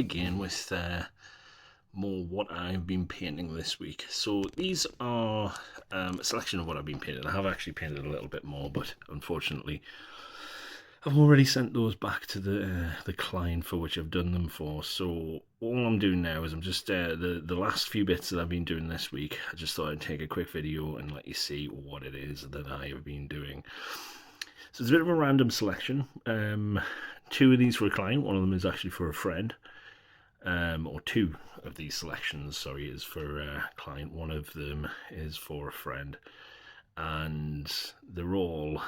again with more what I've been painting this week. So these are a selection of what I've been painting. I have actually painted a little bit more, but unfortunately I've already sent those back to the client for which I've done them for. So all I'm doing now is I'm just the last few bits that I've been doing this week. I just thought I'd take a quick video and let you see what it is that I have been doing. So it's a bit of a random selection. Two of these for a client, one of them is actually for a friend. Or two of these selections, sorry, is for a client. One of them is for a friend. And they're all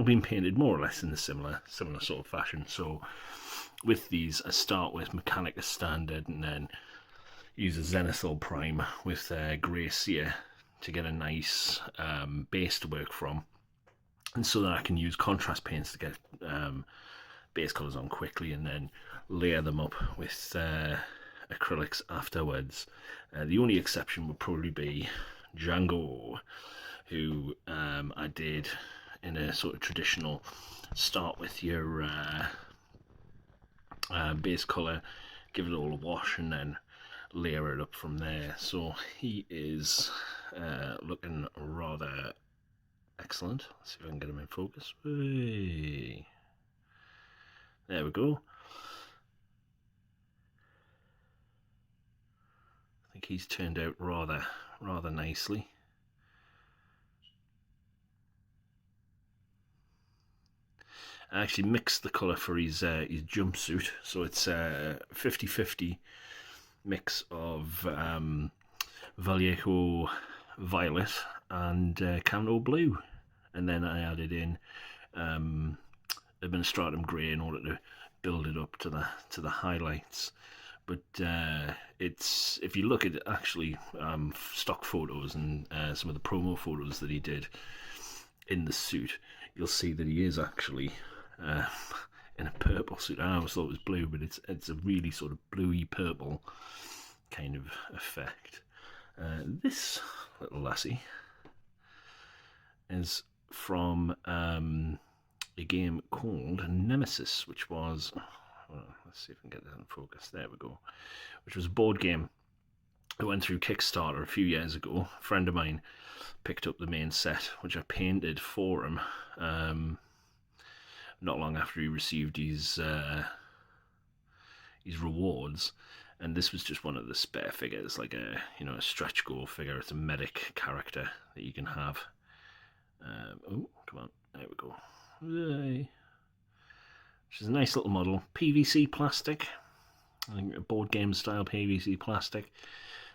been painted more or less in the similar sort of fashion. So with these, I start with Mechanica Standard and then use a Zenithal Prime with Grey Seer to get a nice base to work from, and so that I can use contrast paints to get base colours on quickly and then layer them up with acrylics afterwards. The only exception would probably be Jango, who I did in a sort of traditional start with your base colour, give it all a wash and then layer it up from there. So he is looking rather excellent. Let's see if I can get him in focus. Hey. There we go. I think he's turned out rather nicely. I actually mixed the colour for his jumpsuit, so it's a 50-50 mix of Vallejo Violet and Camo Blue, and then I added in Administratum Grey in order to build it up to the highlights. But it's, if you look at actually stock photos and some of the promo photos that he did in the suit, you'll see that he is actually in a purple suit. I always thought it was blue, but it's a really sort of bluey purple kind of effect. This little lassie is from a game called Nemesis, which was, well, let's see if I can get that in focus. There we go. Which was a board game that went through Kickstarter a few years ago. A friend of mine picked up the main set, which I painted for him not long after he received his rewards. And this was just one of the spare figures, like a a stretch goal figure. It's a medic character that you can have. Oh, come on, there we go. Yay. Which is a nice little model. PVC plastic, I think a board game style PVC plastic.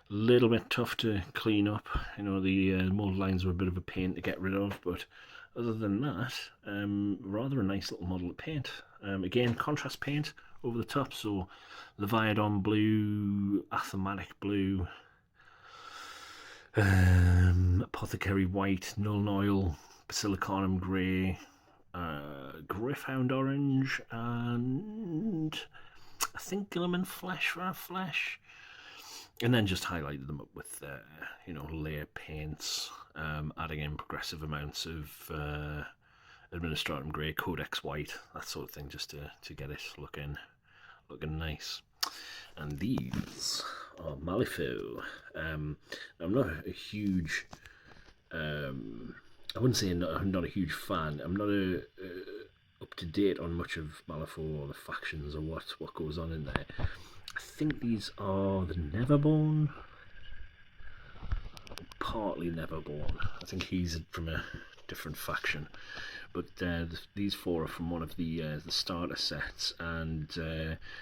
A little bit tough to clean up. The mold lines were a bit of a pain to get rid of, but other than that, rather a nice little model to paint. Again, contrast paint over the top, so Leviathan blue, Athematic blue, Apothecary white, Nuln oil, Basilicanum grey, Gryphound orange, and I think Guilliman flesh for our flesh. And then just highlighted them up with, layer paints, adding in progressive amounts of Administratum Grey, Codex White, that sort of thing, just to get it looking nice. And these are Malifaux. I'm not a huge, I wouldn't say I'm not a huge fan. I'm not up to date on much of Malifaux or the factions or what goes on in there. I think these are the Neverborn, partly Neverborn. I think he's from a different faction, but these four are from one of the starter sets, and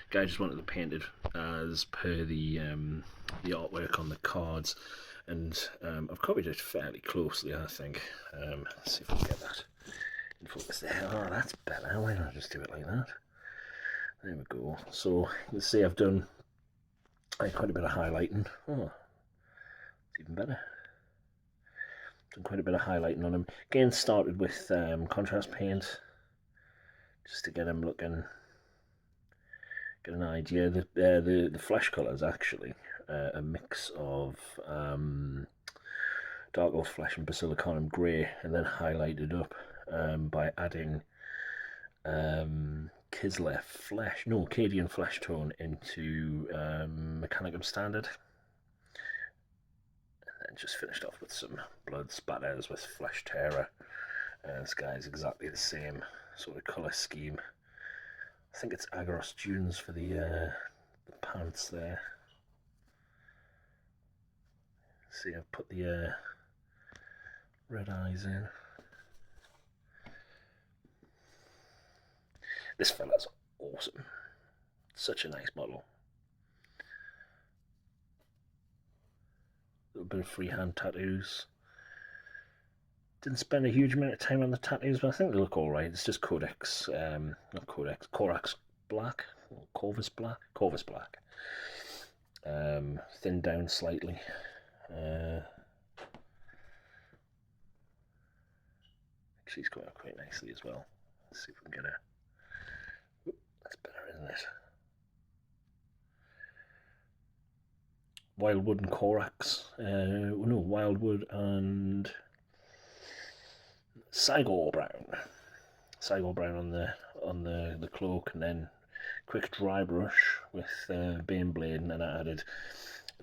guy just wanted to paint it as per the artwork on the cards, and I've copied it fairly closely, I think. Let's see if we can get that in focus there. Oh, that's better. Why not just do it like that? There we go. So you can see I've done quite a bit of highlighting. Oh, it's even better. Done quite a bit of highlighting on him. Again, started with contrast paint, just to get him looking, get an idea. The flesh colours actually a mix of dark old flesh and Basilicanum grey, and then highlighted up by adding Kislev flesh, no, Cadian flesh tone into Mechanicum standard. And then just finished off with some blood spatters with flesh terror. This guy's exactly the same sort of colour scheme. I think it's Agros Dunes for the pants there. See, I've put the red eyes in. This fella's awesome. Such a nice model. A little bit of freehand tattoos. Didn't spend a huge amount of time on the tattoos, but I think they look alright. It's just Codex, not Codex, Corax Black, or Corvus Black, Corvus Black. Thinned down slightly. Actually, it's going out quite nicely as well. Let's see if we can get a. That's better, isn't it? Wildwood and Corax. No, Wildwood and Cygor Brown. Cygor Brown on the cloak, and then quick dry brush with Baneblade, and then I added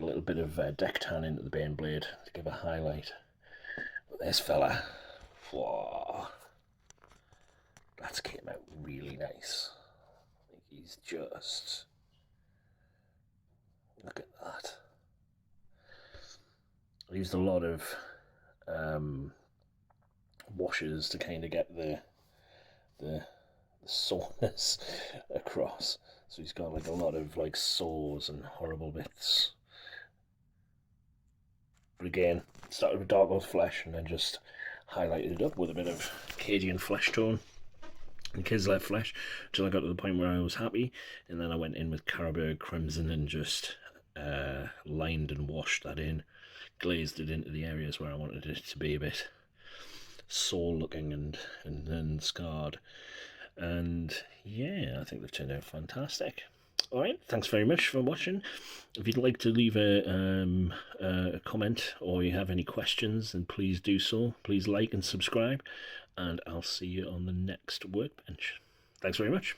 a little bit of deck tan into the Baneblade to give a highlight. But this fella, whoa, that's came out really nice. He's just, look at that. I used a lot of washes to kind of get the soreness across. So he's got like a lot of like sores and horrible bits. But again, started with dark old flesh and then just highlighted it up with a bit of Cadian flesh tone and Kislev flesh until I got to the point where I was happy, and then I went in with Carroburg Crimson and just lined and washed that in, glazed it into the areas where I wanted it to be a bit sore looking and scarred. And yeah, I think they've turned out fantastic. Alright, thanks very much for watching. If you'd like to leave a comment or you have any questions, then please do so. Please like and subscribe, and I'll see you on the next Workbench. Thanks very much.